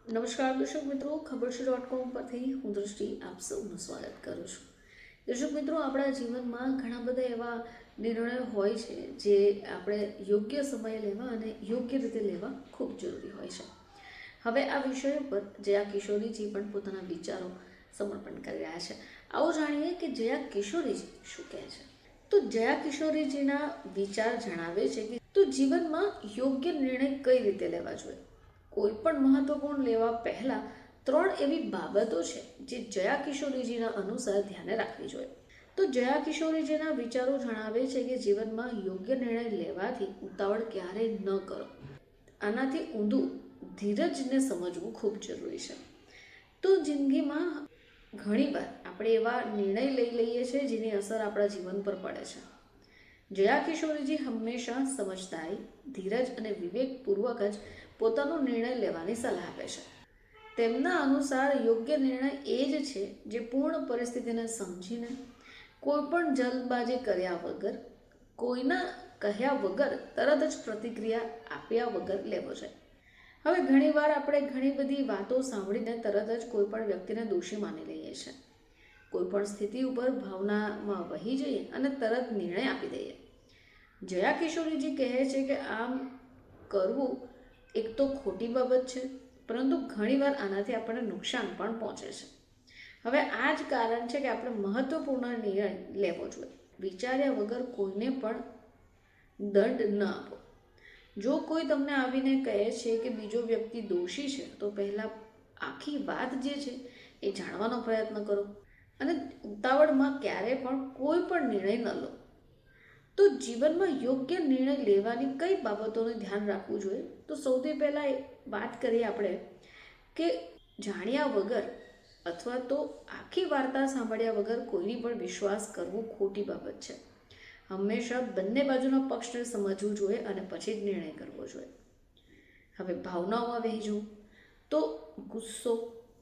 નમસ્કાર દર્શક મિત્રો, ખબર છે .com પરથી હું દૃષ્ટિ આપ સૌનું સ્વાગત કરું છું. દર્શક મિત્રો, આપણા જીવનમાં ઘણા બધા એવા નિર્ણયો હોય છે જે આપણે યોગ્ય સમયે લેવા અને યોગ્ય રીતે લેવા ખૂબ જરૂરી હોય છે. હવે આ વિષય પર જયા કિશોરીજી પણ પોતાના વિચારો સમર્પણ કરી રહ્યા છે. આવો જાણીએ કે જયા કિશોરીજી શું કહે છે. તો જયા કિશોરીજીના વિચાર જણાવે છે કે તો જીવનમાં યોગ્ય નિર્ણય કઈ રીતે લેવા જોઈએ. કોઈ પણ મહત્વપૂર્ણ લેવા પહેલાં 3 એવી બાબતો છે જે જયા કિશોરીજીના અનુસાર ધ્યાને રાખવી જોઈએ. તો જયા કિશોરીજીના વિચારો જણાવે છે કે જીવનમાં યોગ્ય નિર્ણય લેવાથી ઉતાવળ ક્યારેય ન કરો. આનાથી ઊંધું ધીરજને સમજવું ખૂબ જરૂરી છે. તો જિંદગીમાં ઘણીવાર આપણે એવા નિર્ણય લઈ લઈએ છીએ જેની અસર આપણા જીવન પર પડે છે. જયા કિશોરીજી હંમેશા સમજદારી, ધીરજ અને વિવેકપૂર્વક જ પોતાનો નિર્ણય લેવાની સલાહ આપે છે. તેમના અનુસાર યોગ્ય નિર્ણય એ જ છે જે પૂર્ણ પરિસ્થિતિને સમજીને કોઈ પણ જલ્દબાજી કર્યા વગર, કોઈના કહ્યા વગર તરત જ પ્રતિક્રિયા આપ્યા વગર લેવો જોઈએ. હવે ઘણીવાર આપણે ઘણી બધી વાતો સાંભળીને તરત જ કોઈ પણ વ્યક્તિને દોષી માની લઈએ છીએ. કોઈ પણ સ્થિતિ ઉપર ભાવનામાં વહી જઈએ અને તરત નિર્ણય આપી દઈએ. જયા કિશોરીજી કહે છે કે આમ કરવું એક તો ખોટી બાબત છે, પરંતુ ઘણીવાર આનાથી આપણને નુકસાન પણ પહોંચે છે. હવે આ જ કારણ છે કે આપણે મહત્વપૂર્ણ નિર્ણય લેવો જોઈએ. વિચાર્યા વગર કોઈને પણ દંડ ન આપો. જો કોઈ તમને આવીને કહે છે કે બીજો વ્યક્તિ દોષી છે, તો પહેલાં આખી વાત જે છે એ જાણવાનો પ્રયત્ન કરો અને ઉતાવળમાં ક્યારે પણ કોઈ પણ નિર્ણય ન લો. તો જીવનમાં યોગ્ય નિર્ણય લેવાની કઈ બાબતોનું ધ્યાન રાખવું જોઈએ. તો સૌથી પહેલાં વાત કરીએ આપણે કે જાણ્યા વગર અથવા તો આખી વાર્તા સાંભળ્યા વગર કોઈની પણ વિશ્વાસ કરવો ખોટી બાબત છે. હંમેશા બંને બાજુના પક્ષને સમજવું જોઈએ અને પછી જ નિર્ણય કરવો જોઈએ. હવે ભાવનાઓમાં વહી જવું. તો ગુસ્સો,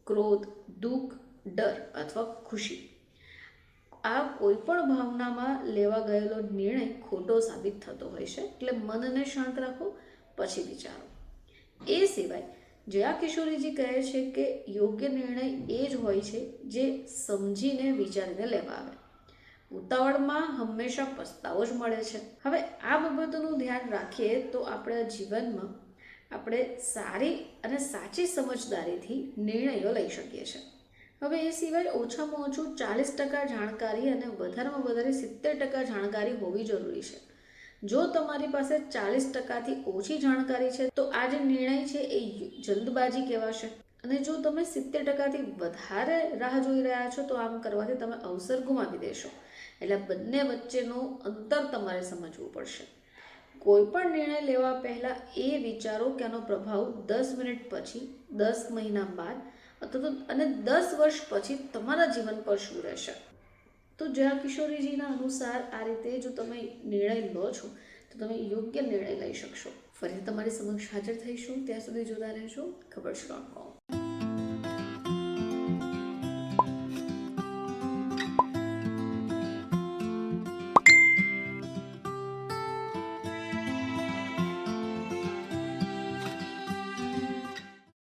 ક્રોધ, દુઃખ, ડર અથવા ખુશી, આ કોઈ પણ ભાવનામાં લેવા ગયેલો નિર્ણય ખોટો સાબિત થતો હોય છે. એટલે મનને શાંત રાખો, પછી વિચારો. એ સિવાય જયા કિશોરીજી કહે છે કે યોગ્ય નિર્ણય એ જ હોય છે જે સમજીને વિચારીને લેવા આવે. ઉતાવળમાં હંમેશા પસ્તાવો જ મળે છે. હવે આ બાબતોનું ધ્યાન રાખીએ તો આપણા જીવનમાં આપણે સારી અને સાચી સમજદારીથી નિર્ણયો લઈ શકીએ છીએ. હવે એ સિવાય ઓછામાં ઓછું 40% જાણકારી અને વધારેમાં વધારે 70% જાણકારી હોવી જરૂરી છે. જો તમારી પાસે 40%થી ઓછી જાણકારી છે તો આ જે નિર્ણય છે એ જલ્દબાજી કહેવાશે. અને જો તમે 70%થી વધારે રાહ જોઈ રહ્યા છો તો આમ કરવાથી તમે અવસર ગુમાવી દેશો. એટલે બંને વચ્ચેનું અંતર તમારે સમજવું પડશે. કોઈ પણ નિર્ણય લેવા પહેલાં એ વિચારો કે આનો પ્રભાવ 10 મિનિટ પછી, 10 મહિના બાદ અથવા તો અને 10 વર્ષ પછી તમારા જીવન પર શું રહેશે. તો જયા કિશોરીજીના અનુસાર આ રીતે જો તમે નિર્ણય લો છો તો તમે યોગ્ય નિર્ણય લઈ શકશો. ફરી તમારી સમક્ષ હાજર થઈશું. ત્યાં સુધી જોતા રહેશો ખબર છે .com.